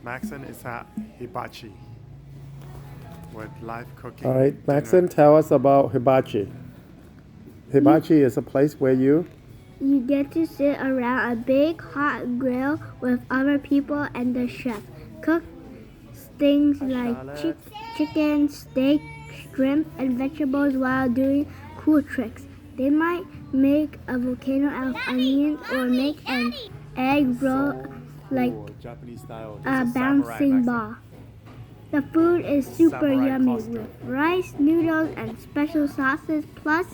Maxon is at Hibachi with live cooking. All right, dinner. Maxon, tell us about Hibachi. Hibachi is a place where you get to sit around a big hot grill with other people and the chef. Cook things like chicken, steak, shrimp, and vegetables while doing cool tricks. They might make a volcano out of onions or make an egg roll like Japanese style. a bouncing ball. The food is super Samurai yummy costume. with rice, noodles, and special sauces. Plus,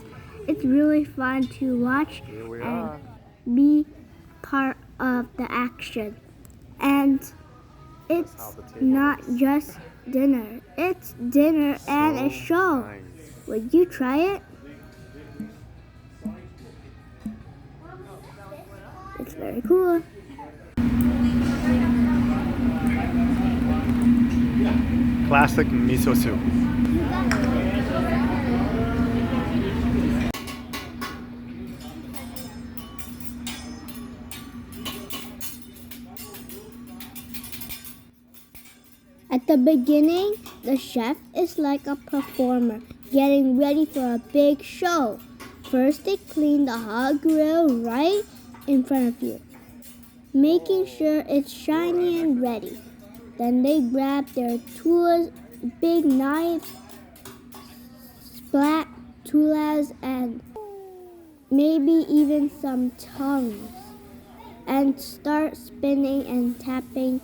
it's really fun to watch Here we and are. be part of the action. And it's how the table not is. just dinner, it's dinner and a show. Nice. Would you try it? It's very cool. Classic miso soup. At the beginning, the chef is like a performer, getting ready for a big show. First, they clean the hot grill right in front of you, making sure it's shiny and ready. Then they grab their tools, big knives, spatulas, and maybe even some tongues, and start spinning and tapping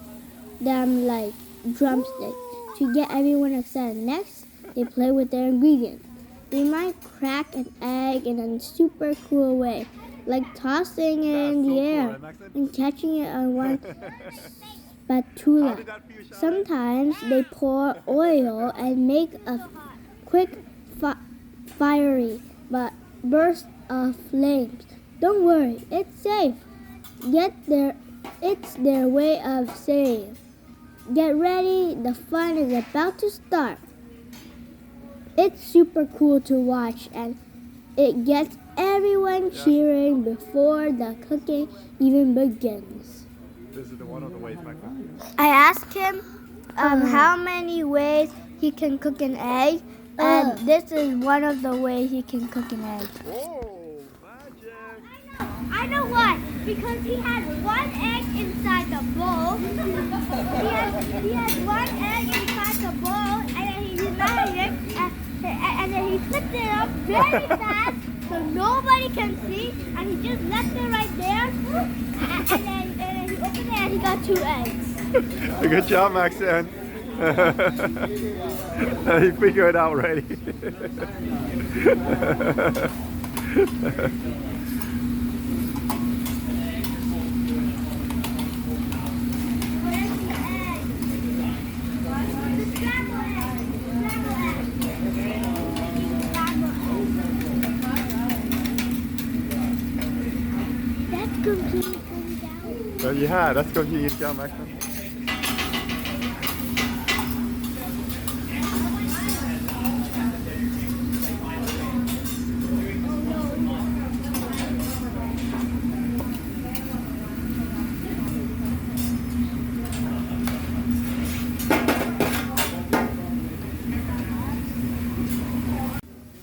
them like drumsticks to get everyone excited. Next, they play with their ingredients. They might crack an egg in a super cool way, like tossing it in the air and catching it on one spatula. Sometimes they pour oil and make a quick fiery but burst of flames. Don't worry, it's safe. It's their way of saying, get ready, the fun is about to start. It's super cool to watch and it gets everyone cheering before the cooking even begins. This is one of the ways, my friend. I asked him how many ways he can cook an egg, and this is one of the ways he can cook an egg. Whoa, magic! I know why. Because he has one egg inside the bowl. He has one egg inside the bowl, and then he united it, and then he flipped it up very fast so nobody can see, and he just left it right there, and then he opened it and he got 2 eggs. Good job, Maxon. He figured it out already. Well, yeah, let's go eat down, Maxon.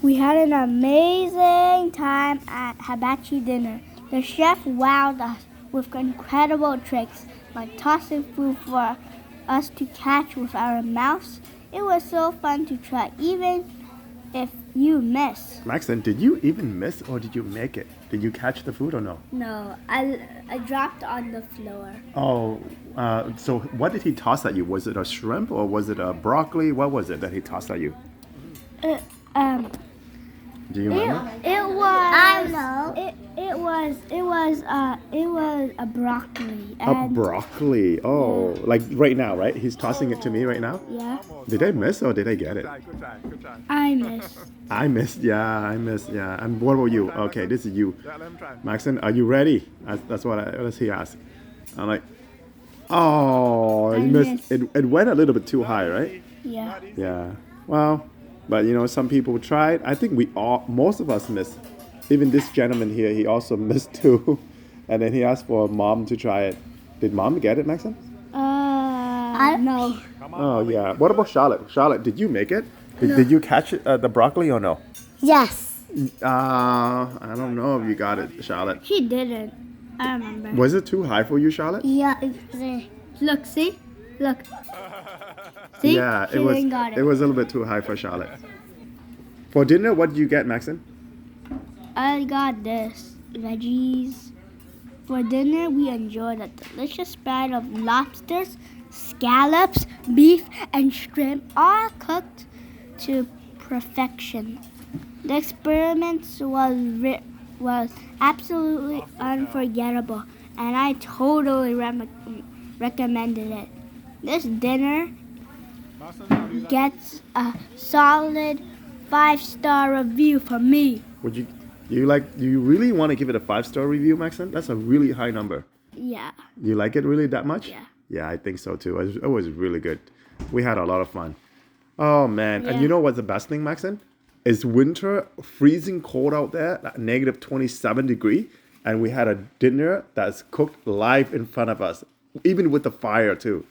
We had an amazing time at Hibachi dinner. The chef wowed us with incredible tricks, like tossing food for us to catch with our mouths. It was so fun to try, even if you miss. Maxon, did you even miss or did you make it? Did you catch the food or no? No, I dropped on the floor. Oh, so what did he toss at you? Was it a shrimp or was it a broccoli? What was it that he tossed at you? Do you remember? It was. I know. It was a broccoli. A broccoli. Oh, like right now, right? He's tossing it to me right now. Yeah. Did I miss or did I get it? I missed. I missed. Yeah, I missed. Yeah. And what about you? Okay, this is you, Maxon. Are you ready? That's what he asked. I'm like, oh, you missed. It went a little bit too high, right? Yeah. Yeah. Well, but you know, some people tried. I think most of us missed. Even this gentleman here, he also missed too. And then he asked for mom to try it. Did mom get it, Maxon? No. Oh yeah. What about Charlotte? Charlotte, did you make it? Did you catch the broccoli or no? Yes. I don't know if you got it, Charlotte. She didn't. I remember. Was it too high for you, Charlotte? Yeah. Look, see? Look. See? Yeah, She didn't got it was a little bit too high for Charlotte. For dinner, what did you get, Maxon? I got this. Veggies. For dinner, we enjoyed a delicious spread of lobsters, scallops, beef, and shrimp, all cooked to perfection. The experiment was absolutely unforgettable, and I totally recommended it. This dinner gets a solid 5-star review from me. Would you you really want to give it a 5-star review, Maxon? That's a really high number. Yeah. You like it really that much? Yeah. Yeah, I think so too. It was really good. We had a lot of fun. Oh man. And Yeah. you know what's the best thing, Maxon? It's winter, freezing cold out there, at negative 27 degree, and we had a dinner that's cooked live in front of us, even with the fire too.